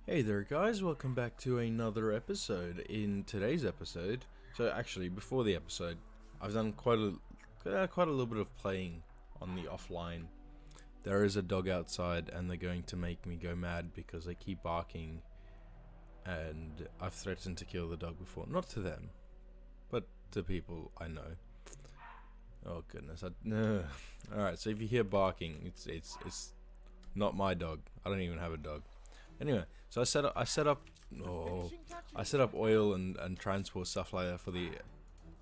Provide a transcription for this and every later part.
Hey there guys, welcome back to another episode. In today's episode, so actually before the episode, I've done quite a little bit of playing on the offline. There is a dog outside and they're going to make me go mad because they keep barking, and I've threatened to kill the dog before. Not to them, but to people I know. Oh goodness, Alright, so if you hear barking, it's not my dog. I don't even have a dog. Anyway, so I set up oil and transport stuff like that for the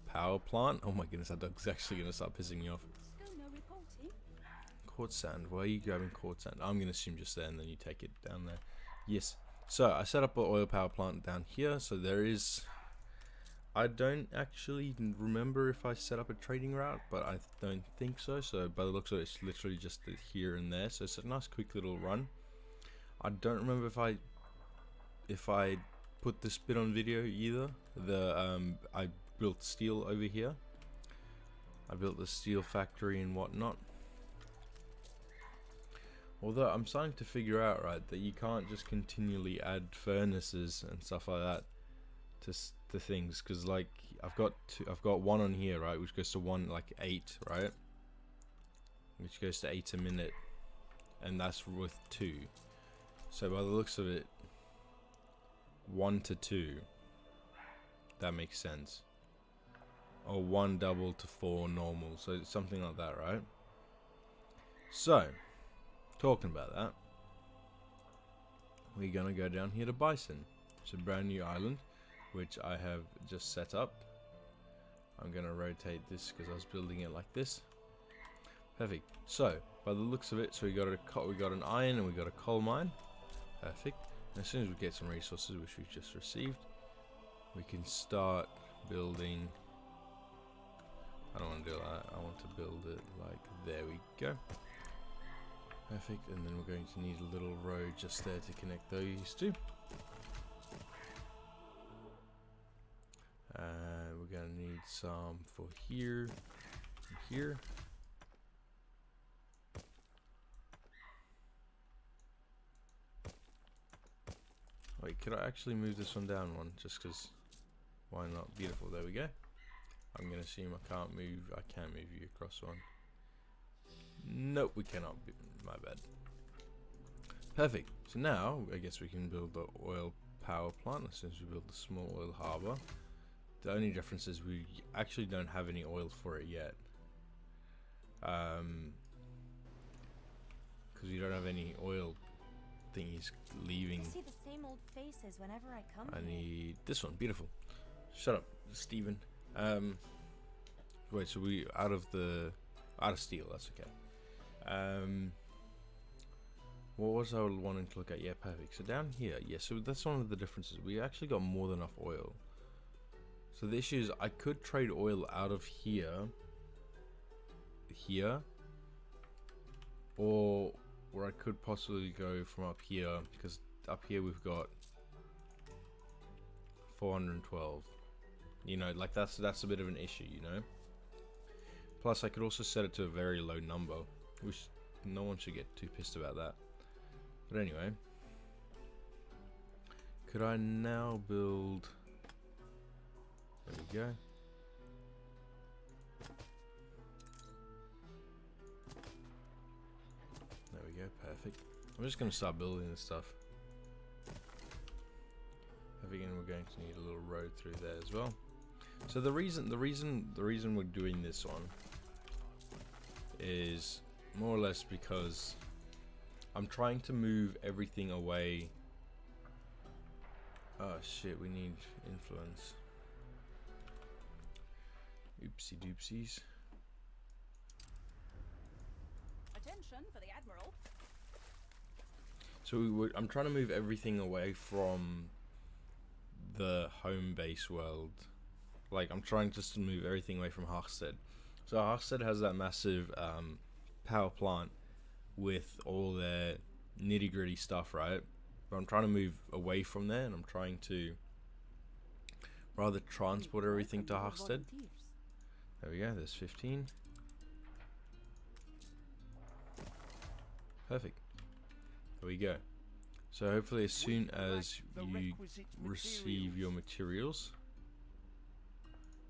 power plant. Oh my goodness, that dog's actually gonna start pissing me off. Quartz sand. Why are you grabbing quartz sand? I'm gonna assume just there, and then you take it down there. Yes. So I set up an oil power plant down here. So there is. I don't actually remember if I set up a trading route, but I don't think so. So by the looks of it, it's literally just here and there. So it's a nice quick little run. I don't remember if I put this bit on video either. I built steel over here. I built the steel factory and whatnot. Although I'm starting to figure out, right, that you can't just continually add furnaces and stuff like that to things, because like I've got one on here, right, which goes to 8, right, which goes to 8 a minute, and that's with 2. So by the looks of it, 1 to 2, that makes sense, or 1 double to 4 normal, so something like that, right? So talking about that, we're gonna go down here to Bison. It's a brand new island which I have just set up. I'm gonna rotate this because I was building it like this. Perfect. So by the looks of it, so we got an iron and we got a coal mine. Perfect. And as soon as we get some resources, which we've just received, we can start building. I don't want to do that. I want to build it like, there we go. Perfect. And then we're going to need a little road just there to connect those two. We're gonna need some for here and here. Wait, could I actually move this one down one? Just because, why not? Beautiful, there we go. I'm gonna assume I can't move you across one. Nope, we cannot, my bad. Perfect, so now I guess we can build the oil power plant as soon as we build the small oil harbor. The only difference is we actually don't have any oil for it yet. Because we don't have any oil thingies leaving. I see the same old faces whenever I come I here. need this one. Beautiful. Shut up, Steven. Wait, so we out of steel, that's okay. What was I wanting to look at? Yeah, perfect. So down here, yeah, so that's one of the differences. We actually got more than enough oil. So the issue is I could trade oil out of here, or I could possibly go from up here, because up here we've got 412. You know, like that's a bit of an issue, you know. Plus, I could also set it to a very low number, which no one should get too pissed about that. But anyway, could I now build? There we go. There we go, perfect. I'm just gonna start building this stuff. Again, we're going to need a little road through there as well. So the reason we're doing this one is more or less because I'm trying to move everything away. Oh shit, we need influence. Oopsie doopsies. Attention for the Admiral. So I'm trying to move everything away from the home base world. Like, I'm trying just to move everything away from Hajsted. So Hajsted has that massive power plant with all their nitty gritty stuff, right? But I'm trying to move away from there, and I'm trying to rather transport everything to Hajsted. There we go, there's 15. Perfect. There we go. So hopefully as soon as you receive your materials,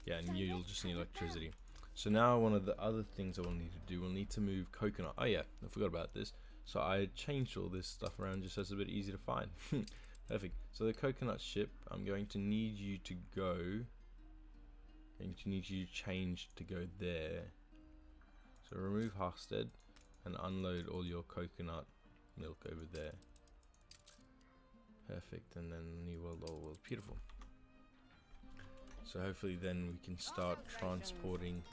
yeah, and you'll just need electricity. So now one of the other things I will need to do, we'll need to move coconut. Oh yeah, I forgot about this. So I changed all this stuff around just so it's a bit easy to find. Perfect. So the coconut ship, I'm going to need you to go. Going to need you to change to go there. So remove Hajsted and unload all your coconut milk over there. Perfect. And then new world, old world. Beautiful. So hopefully then we can start transporting.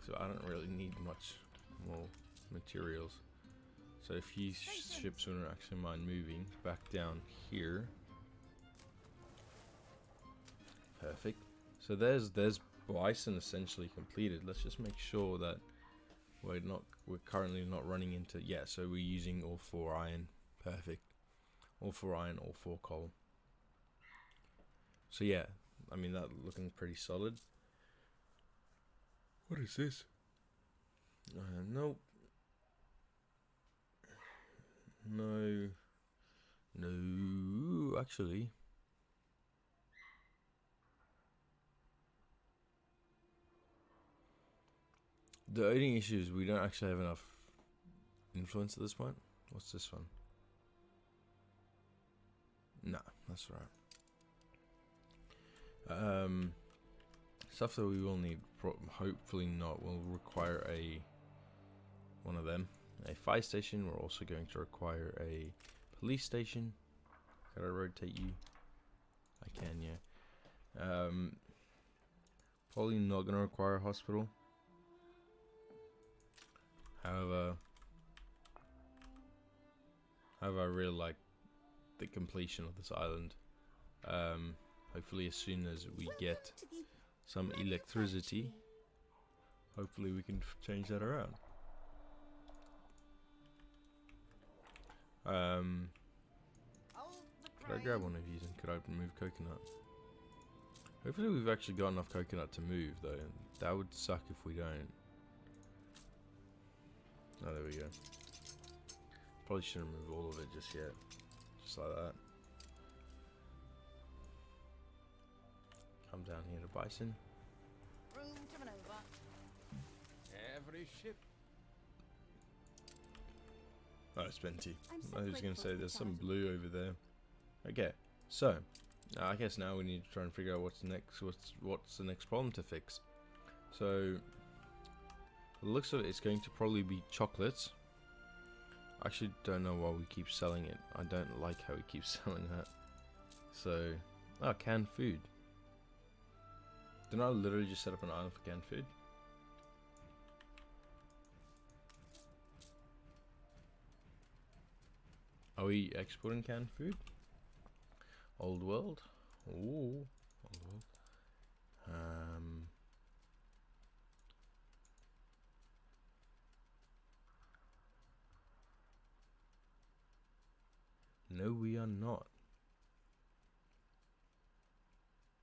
So I don't really need much more materials. So a few ships wouldn't actually mind moving back down here. Perfect. So there's bison essentially completed. Let's just make sure that we're currently not running into, yeah, so we're using all 4 iron. Perfect. All 4 iron, all 4 coal. So yeah, I mean that looking pretty solid. What is this? Nope. No. No, actually. The only issue is we don't actually have enough influence at this point. What's this one? Nah, that's right. Stuff that we will need, hopefully not, will require one of them. A fire station. We're also going to require a police station. Can I rotate you? I can, yeah. Probably not going to require a hospital. However, I really like the completion of this island. Hopefully as soon as we get some electricity, hopefully we can change that around. Could I grab one of these and could I move coconut? Hopefully we've actually got enough coconut to move though. That would suck if we don't. Oh, there we go. Probably shouldn't move all of it just yet. Just like that. Come down here to bison. Room to maneuver. Every ship. Oh, it's Penty. so I was going to say grateful there's for some that. blue over there. Okay, so I guess now we need to try and figure out what's next. What's the next problem to fix? So the looks of it, it's going to probably be chocolates. I actually don't know why we keep selling it. I don't like how we keep selling that. So, canned food. Didn't I literally just set up an island for canned food? Are we exporting canned food? Old world? Ooh, old world. No, we are not.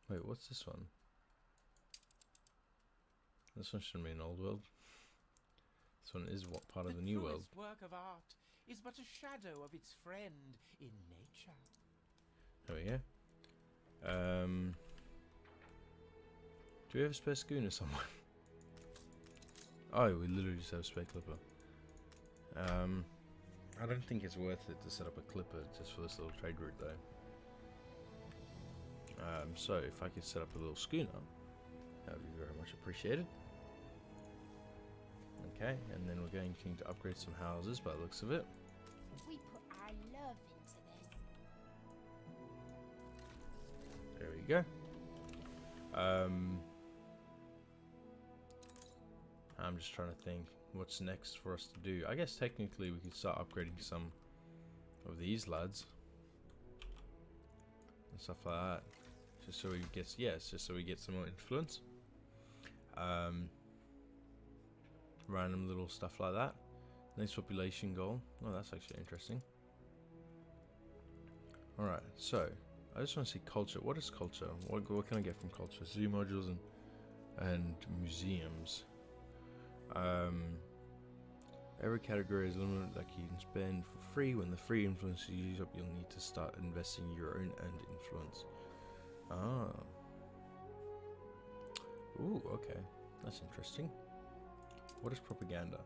Wait, what's this one? This one shouldn't be an old world. This one is what part of the new world. Work of art is but a shadow of its friend in nature. There we go. Do we have a spare schooner somewhere? Oh, we literally just have a spare clipper. I don't think it's worth it to set up a clipper just for this little trade route though. So if I could set up a little schooner, that would be very much appreciated. Okay, and then we're going to upgrade some houses by the looks of it. We put our love into this. There we go. I'm just trying to think what's next for us to do. I guess technically we could start upgrading some of these lads and stuff like that, just so we get just so we get some more influence. Random little stuff like that. Next population goal. Oh, that's actually interesting. Alright, so I just want to see culture. What is culture? What can I get from culture? Zoo modules and museums. Every category is limited that you can spend for free. When the free influence you use up, you'll need to start investing your own earned influence. Ah. Ooh, okay. That's interesting. What is propaganda?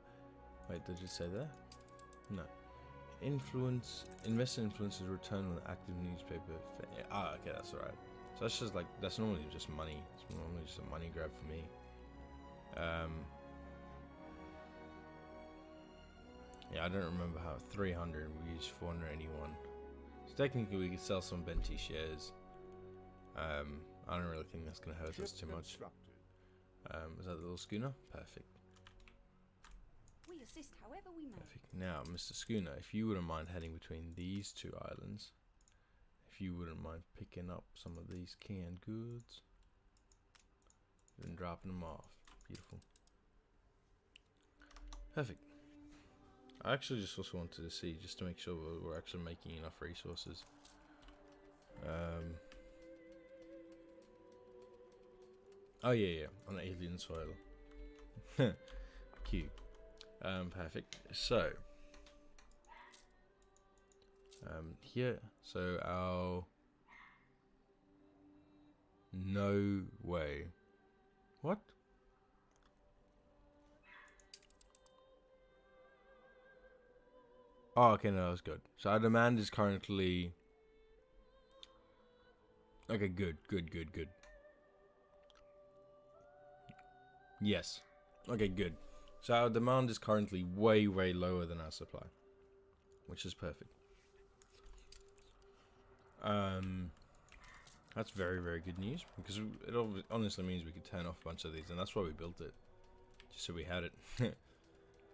Wait, did it say there? No. Influence. Invest in influence is returned on an active newspaper. Okay, that's alright. So that's just like, that's normally just money. It's normally just a money grab for me. Yeah, I don't remember how. 300, we used 481. So technically we could sell some Benti shares. I don't really think that's going to hurt us too much. Is that the little schooner? Perfect. We assist however we may. Perfect. Now, Mr. Schooner, if you wouldn't mind heading between these two islands, if you wouldn't mind picking up some of these canned goods and dropping them off. Beautiful. Perfect. I actually just also wanted to see, just to make sure we're actually making enough resources. Oh yeah, on alien soil. Cute. Perfect. So, here, so our no way. What? Oh, okay, no, that's good. So our demand is currently... Okay, good. Yes. Okay, good. So our demand is currently way lower than our supply, which is perfect. That's very good news, because it honestly means we could turn off a bunch of these, and that's why we built it, just so we had it.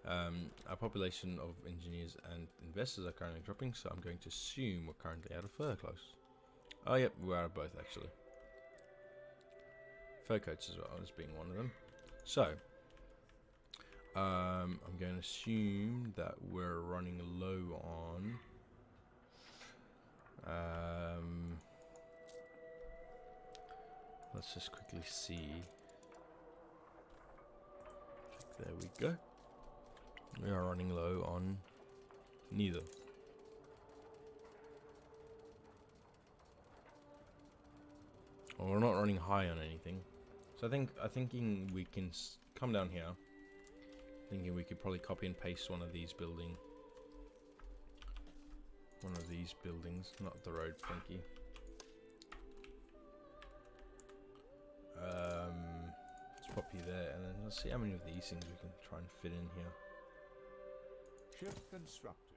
Our population of engineers and investors are currently dropping, so I'm going to assume we're currently out of fur clothes. Oh yep, we're out of both actually. Fur coats as well as being one of them. So, I'm going to assume that we're running low on... let's just quickly see. There we go. We are running low on neither. Well, we're not running high on anything. So I'm thinking we can come down here. Thinking we could probably copy and paste one of these buildings, not the road, thank you. Let's pop you there, and then let's see how many of these things we can try and fit in here. Ship constructed.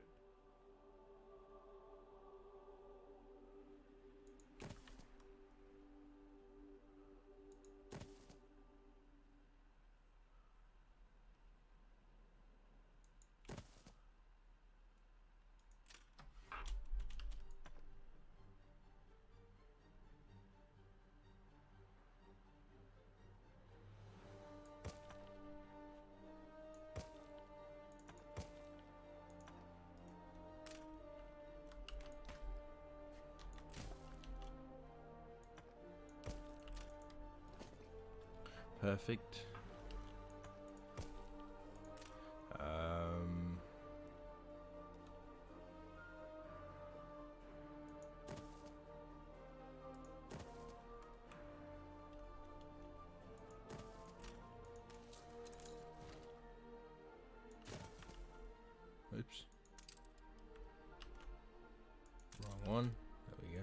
Perfect. Oops. Wrong one. There we go.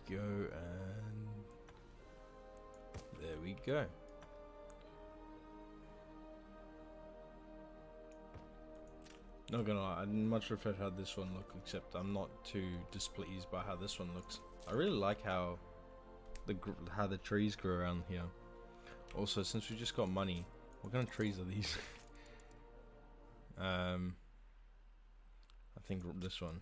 Go, and there we go. Not gonna lie, I'd much prefer how this one look, except I'm not too displeased by how this one looks. I really like how the trees grow around here. Also, since we just got money, what kind of trees are these? I think this one.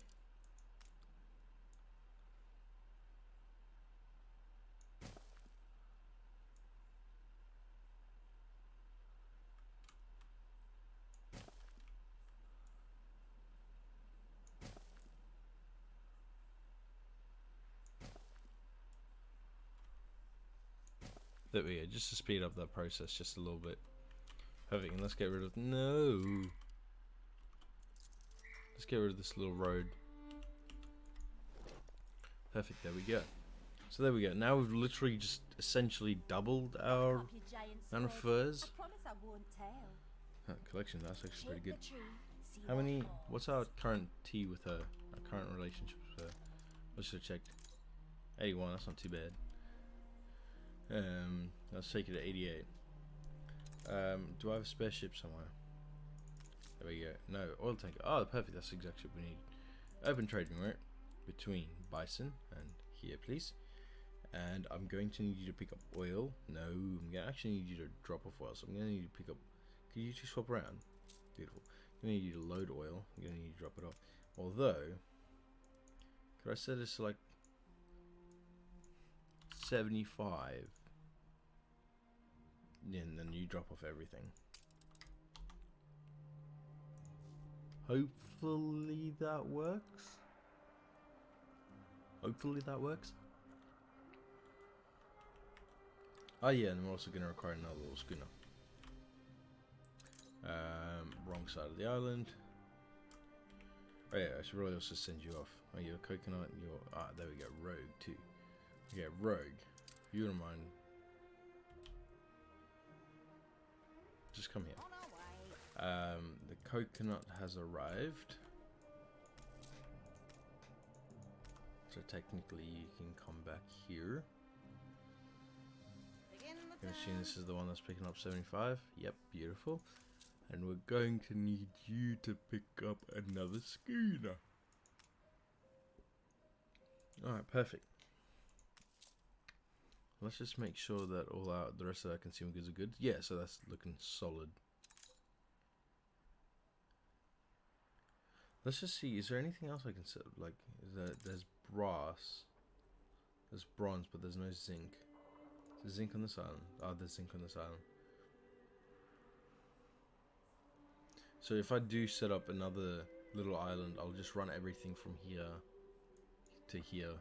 There we go, just to speed up that process just a little bit. Perfect, and let's get rid of, no. Let's get rid of this little road. Perfect, there we go. So there we go, now we've literally just essentially doubled our amount of furs. Collection, that's actually pretty good. How many, what's our current T with her? Our current relationship with her? Let's just check. 81, that's not too bad. Let's take it to 88. Do I have a spare ship somewhere? There we go. No, oil tanker. Oh, perfect, that's exactly what we need. Open trading route between Bison and here, please. And I'm going to need you to pick up oil. No, I'm gonna actually need you to drop off oil. So I'm gonna need you to pick up. Can you two swap around? Beautiful. I'm gonna need you to load oil. I'm gonna need you to drop it off. Although, could I set this to like 75? And then you drop off everything. Hopefully that works. Hopefully that works. Oh yeah, and we're also going to require another little schooner. Wrong side of the island. Oh yeah, I should really also send you off. Oh, you're a coconut, and you're... Ah, there we go, rogue too. Okay, rogue. If you don't mind... Just come here. The coconut has arrived. So technically you can come back here. I'm assuming this is the one that's picking up 75. Yep, beautiful. And we're going to need you to pick up another schooner. Alright, perfect. Let's just make sure that all the rest of our consumer goods are good. Yeah, so that's looking solid. Let's just see, is there anything else I can set? Like, there's brass. There's bronze, but there's no zinc. Is there zinc on this island? Oh, there's zinc on this island. So if I do set up another little island, I'll just run everything from here to here.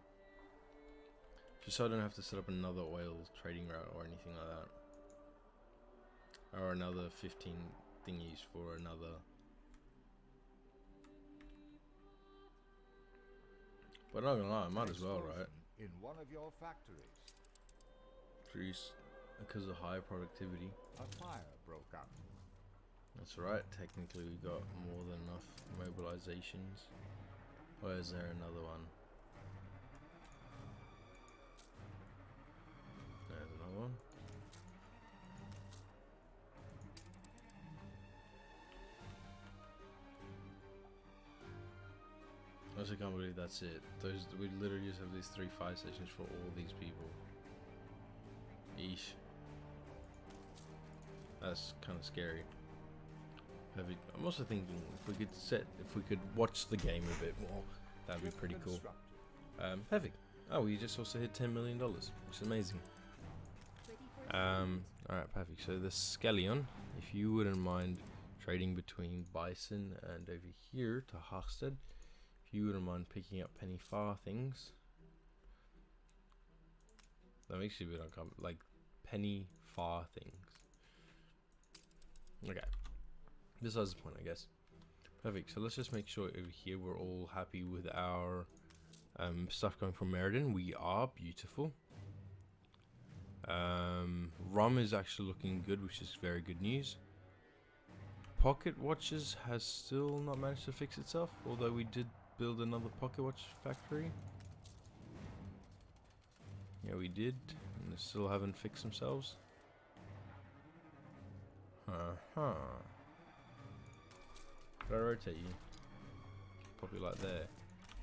Just so I don't have to set up another oil trading route or anything like that. Or another 15 thingies for another. But not gonna lie, I might as well, right? In one of your factories, Produce because of higher productivity. a fire broke out. That's right, technically we got more than enough mobilizations. Or is there another one? There's another one. I also can't believe that's it. We literally just have these 3 fire stations for all these people. Eesh. That's kind of scary. I'm also thinking if we could watch the game a bit more, that'd be pretty cool. Perfect. Oh, we just also hit $10 million, which is amazing. Alright, perfect. So the Scallion, if you wouldn't mind trading between Bison and over here to Hajsted, if you wouldn't mind picking up Penny Farthings. That makes you a bit uncomfortable, like Penny Farthings. Okay. Besides the point, I guess. Perfect. So let's just make sure over here we're all happy with our stuff going from Meriden. We are beautiful. Rum is actually looking good, which is very good news. Pocket watches has still not managed to fix itself, although we did build another pocket watch factory. Yeah, we did, and they still haven't fixed themselves. Could I rotate you? Pop you like there.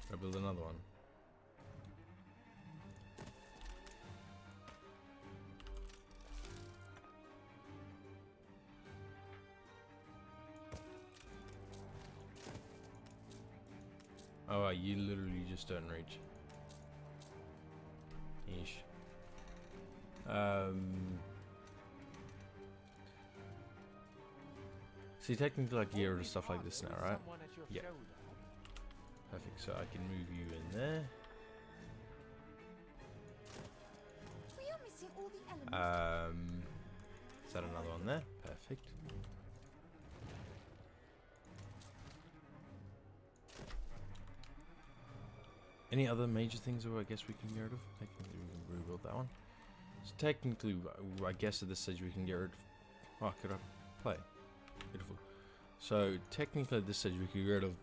Could I build another one? Oh, you literally just don't reach. Ish. See, technically I can get rid of stuff like this now, right? Yeah. Perfect, so I can move you in there. We are missing all the Is that another one there? Perfect. Any other major things that I guess we can get rid of? Technically, we can rebuild that one. So technically, I guess at this stage we can get rid of... Oh, could I play? Beautiful. So technically at this stage we could get rid of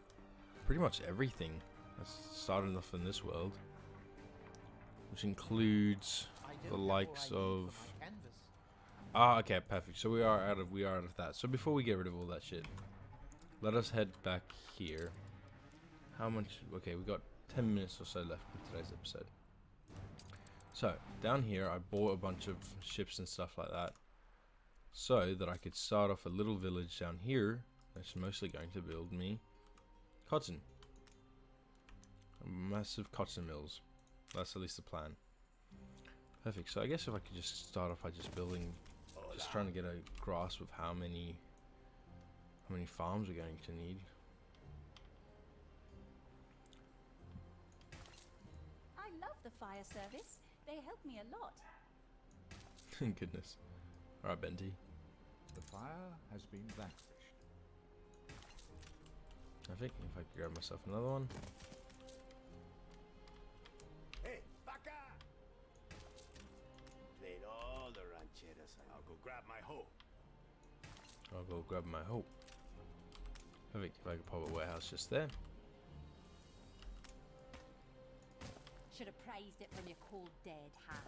pretty much everything that's starting off in this world. Which includes the likes of... Ah, okay, perfect. So we are out of that. So before we get rid of all that shit, let us head back here. How much? Okay, we got 10 minutes or so left in today's episode. So down here, I bought a bunch of ships and stuff like that, so that I could start off a little village down here. That's mostly going to build me cotton, massive cotton mills. That's at least the plan. Perfect. So I guess if I could just start off by just building, just trying to get a grasp of how many farms we're going to need. I love the fire service. They help me a lot. Goodness. Alright, Benty. The fire has been vanquished. Perfect. If I could grab myself another one. Hey, vaca! Played all the rancheras. I'll go grab my hoe. I'll go grab my hoe. Perfect. If I could pop a warehouse just there. Should have praised it from your cold dead hands.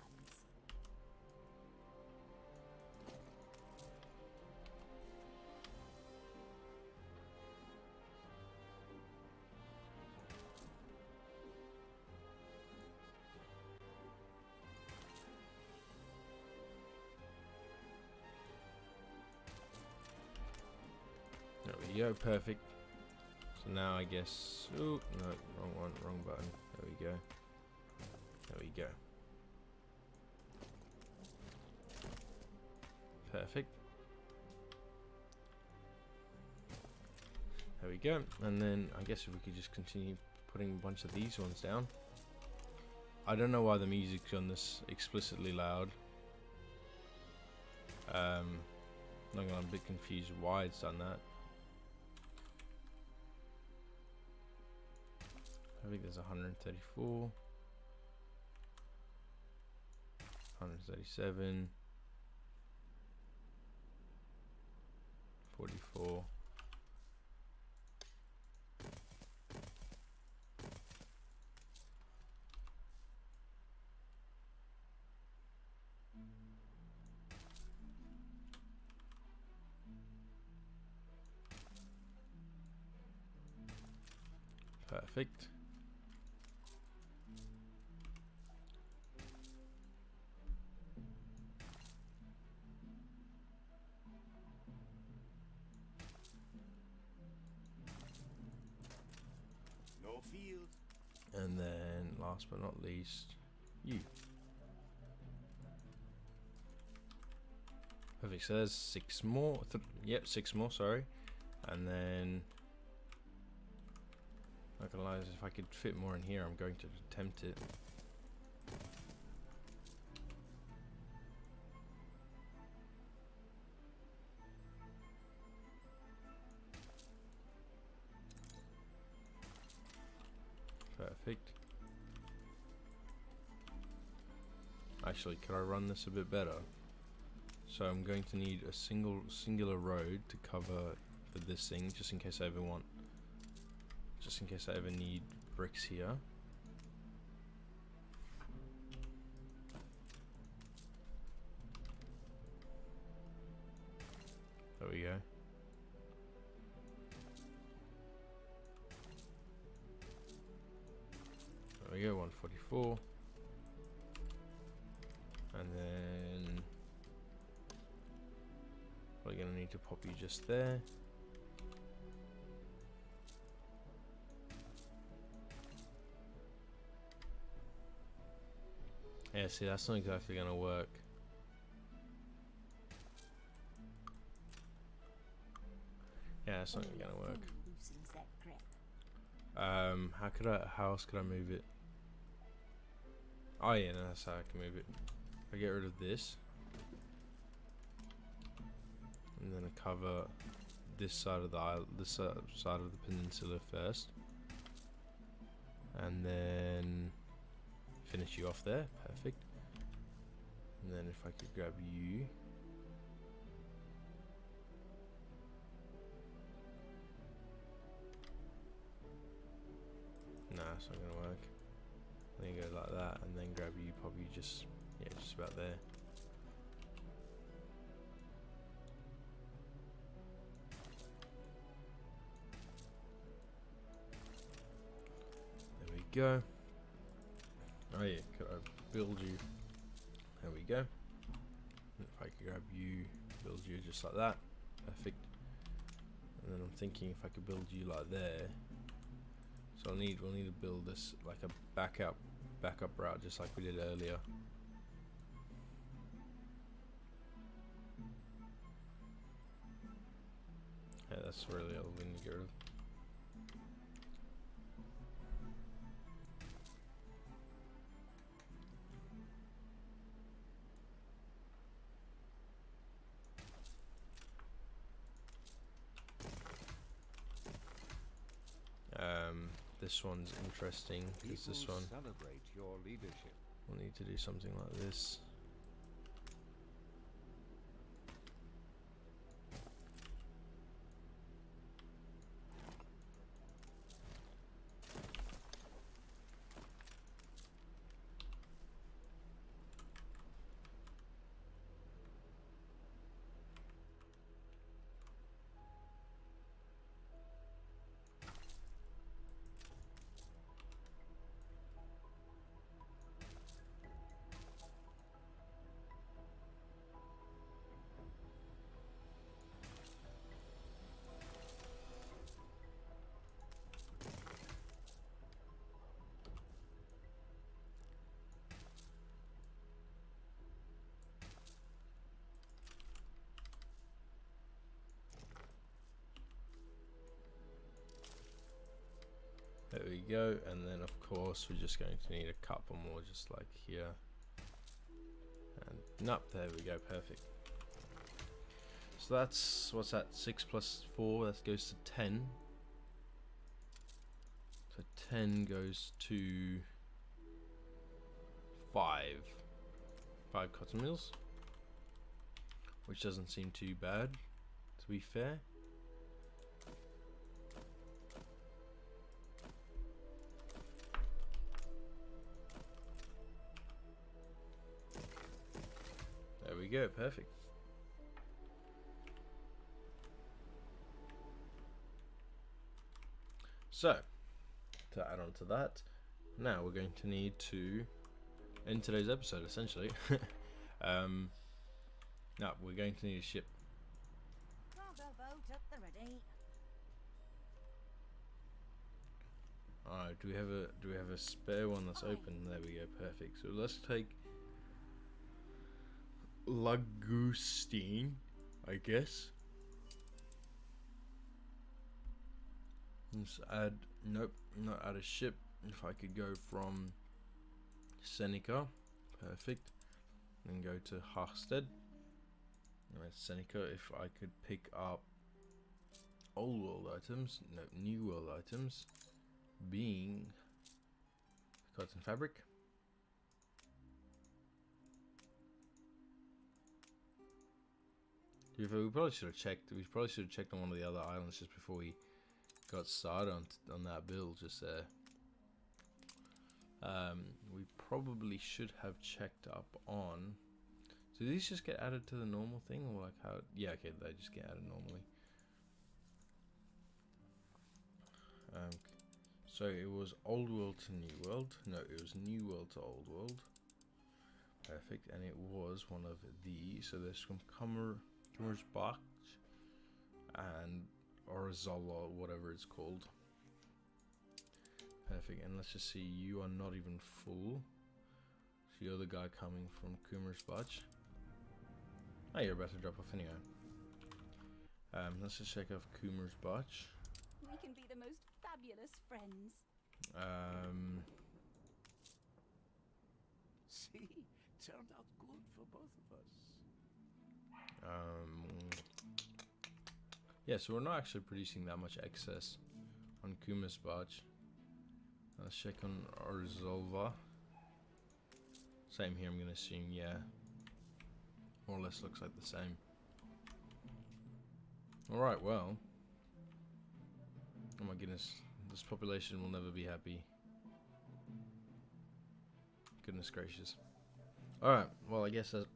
There we go, perfect. So now I guess... Oh, no, wrong one, wrong button. There we go. There we go. Perfect. There we go. And then I guess if we could just continue putting a bunch of these ones down. I don't know why the music's on this explicitly loud. I'm a bit confused why it's done that. I think there's 134, 137, 44. Perfect. No field. And then last but not least, you. Perfect. So there's 6 more. Yep, 6 more, sorry. And then not gonna lie, if I could fit more in here, I'm going to attempt it. Perfect. Actually, could I run this a bit better? So I'm going to need a singular road to cover for this thing, just in case I ever want. Just in case I ever need bricks here. There we go. There we go, 144. And then we're gonna need to pop you just there. Yeah, see, that's not exactly gonna work. Yeah, that's not gonna work. Loosens that grip. How else could I move it? Oh yeah, no, that's how I can move it. I get rid of this. I'm gonna cover this side of the isle, this side of the peninsula first, and then finish you off there. Perfect. And then if I could grab you. Nah, it's not gonna work. Then go like that, and then grab you probably just, yeah, just about there. There we go. Oh yeah, could I build you? There we go. If I could grab you, build you just like that. Perfect. And then I'm thinking if I could build you like there. So we'll need to build this like a backup route, just like we did earlier. Yeah, that's really all we need to get rid of. This one's interesting because this one celebrate your leadership. we'll need to do something like this. There we go, and then of course we're just going to need a couple more, just like here. And nope, there we go, perfect. So that's, what's that, 6 plus 4, that goes to 10. So 10 goes to 5 cotton mills, which doesn't seem too bad, to be fair. There we go, perfect. So, to add on to that, now we're going to need to end today's episode, essentially. Now, we're going to need a ship. Cargo boat at the ready. Alright, do we have a spare one that's open? There we go, perfect. So let's take Lagustine, I guess. Let's add, nope, not add a ship. If I could go from Seneca, perfect, and go to Hajsted. Alright, Seneca, if I could pick up old world items, no, new world items, being cotton fabric. We probably should have checked. We probably should have checked on one of the other islands just before we got started on that build. Just there. We probably should have checked up on. So do these just get added to the normal thing, or like how? Yeah, okay, they just get added normally. So it was old world to new world. No, it was new world to old world. Perfect, and it was one of these. So there's some Kummersbach and Orizola, whatever it's called. Perfect, and let's just see, you are not even full. So you're the guy coming from Kummersbach. Oh, you're about to drop off anyway. Let's just check off Kummersbach. We can be the most fabulous friends. See, turned out good for both of us. Yeah, so we're not actually producing that much excess on Kuma's barge. Let's check on Orzolva. Same here, I'm going to assume, yeah. More or less looks like the same. Alright, well. Oh my goodness. This population will never be happy. Goodness gracious. Alright, well I guess this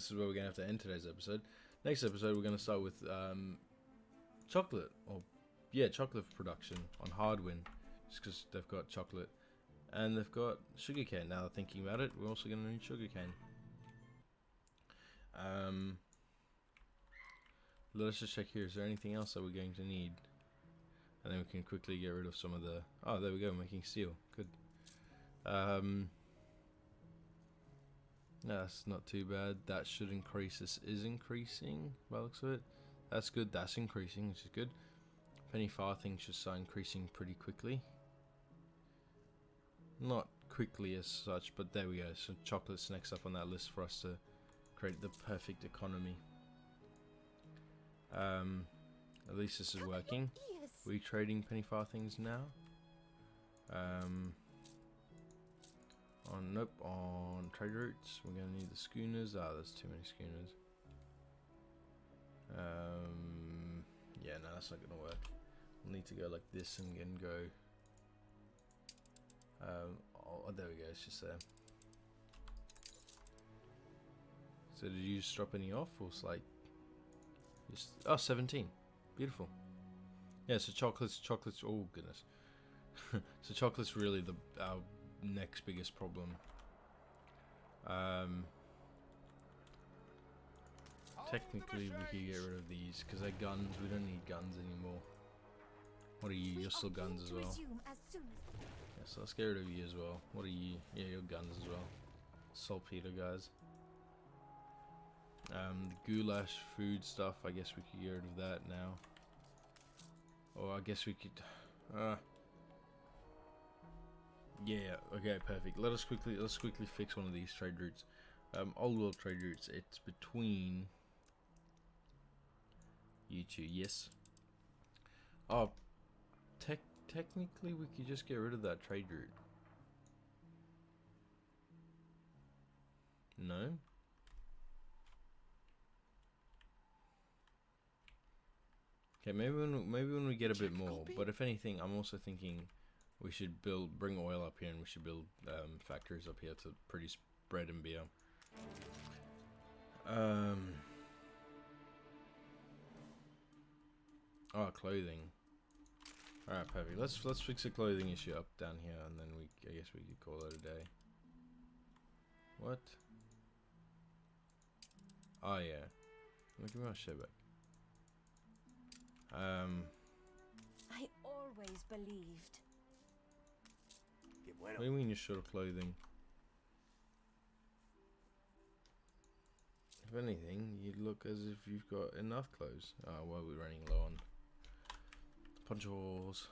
is where we're going to have to end today's episode. Next episode we're going to start with chocolate. Chocolate production on Hardwin. Just because they've got chocolate. And they've got sugarcane. Now thinking about it, we're also going to need sugarcane. Let us just check here. Is there anything else that we're going to need? And then we can quickly get rid of some of the... Oh, there we go. Making steel. Good. No, that's not too bad. That should increase. This is increasing by the looks of it. That's good. That's increasing, which is good. Penny Farthings should start increasing pretty quickly. Not quickly as such, but there we go. So chocolate's next up on that list for us to create the perfect economy. At least this is working. We're trading Penny Farthings now. On trade routes, we're gonna need the schooners. Ah, there's too many schooners. Yeah, no, that's not gonna work. We'll need to go like this and go. Oh, there we go. It's just there. So did you just drop any off, or it's like just 17? Beautiful. Yeah. So chocolates. Oh goodness. So chocolate's really our next biggest problem. Technically, we could get rid of these because they're guns. We don't need guns anymore. What are you? You're still guns as well. Yeah, so let's get rid of you as well. What are you? Yeah, you're guns as well. Saltpeter guys. The goulash food stuff. I guess we could get rid of that now. Or I guess we could. Yeah. Okay. Perfect. Let's quickly fix one of these trade routes. Old world trade routes. It's between you two. Yes. Oh. Technically, we could just get rid of that trade route. No? Okay, maybe when we get a bit more. But if anything, I'm also thinking we should bring oil up here, and we should build factories up here to produce bread and beer. Oh, clothing. Alright, perfect. Let's fix the clothing issue up down here, and then I guess we could call it a day. What? Oh yeah. Look at my shit back. I always believed. What do you mean you're short of clothing? If anything, you look as if you've got enough clothes. Oh, well, we're running low on ponchos.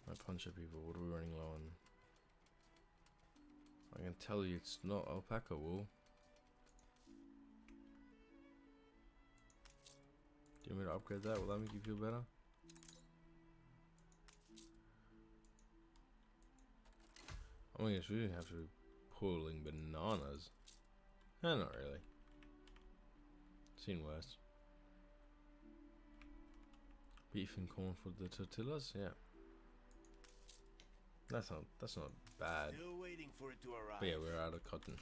My poncho people, what are we running low on? I can tell you it's not alpaca wool. Do you want me to upgrade that? Will that make you feel better? Oh my gosh, we didn't have to be pulling bananas. Eh, not really. Seen worse. Beef and corn for the tortillas, yeah. That's not bad. Still waiting for it to arrive. But yeah, we're out of cotton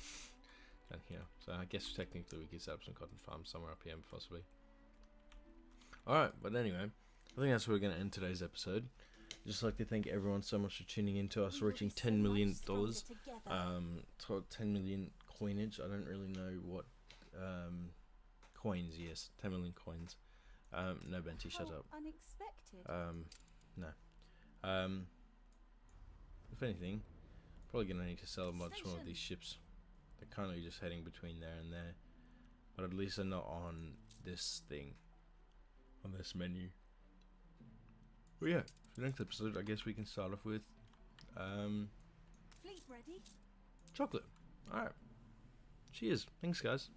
down here. So I guess technically we could set up some cotton farms somewhere up here possibly. Alright, but anyway, I think that's where we're going to end today's episode. Just like to thank everyone so much for tuning in to us reaching $10 million. 10 million coinage. I don't really know what coins. Yes, 10 million coins. No, Benty, shut up. Unexpected. No. If anything, probably gonna need to sell a bunch more of these ships. They're currently just heading between there and there, but at least they're not on this thing, on this menu. But yeah, for the next episode, I guess we can start off with Fleet ready. chocolate. All right. Cheers. Thanks, guys.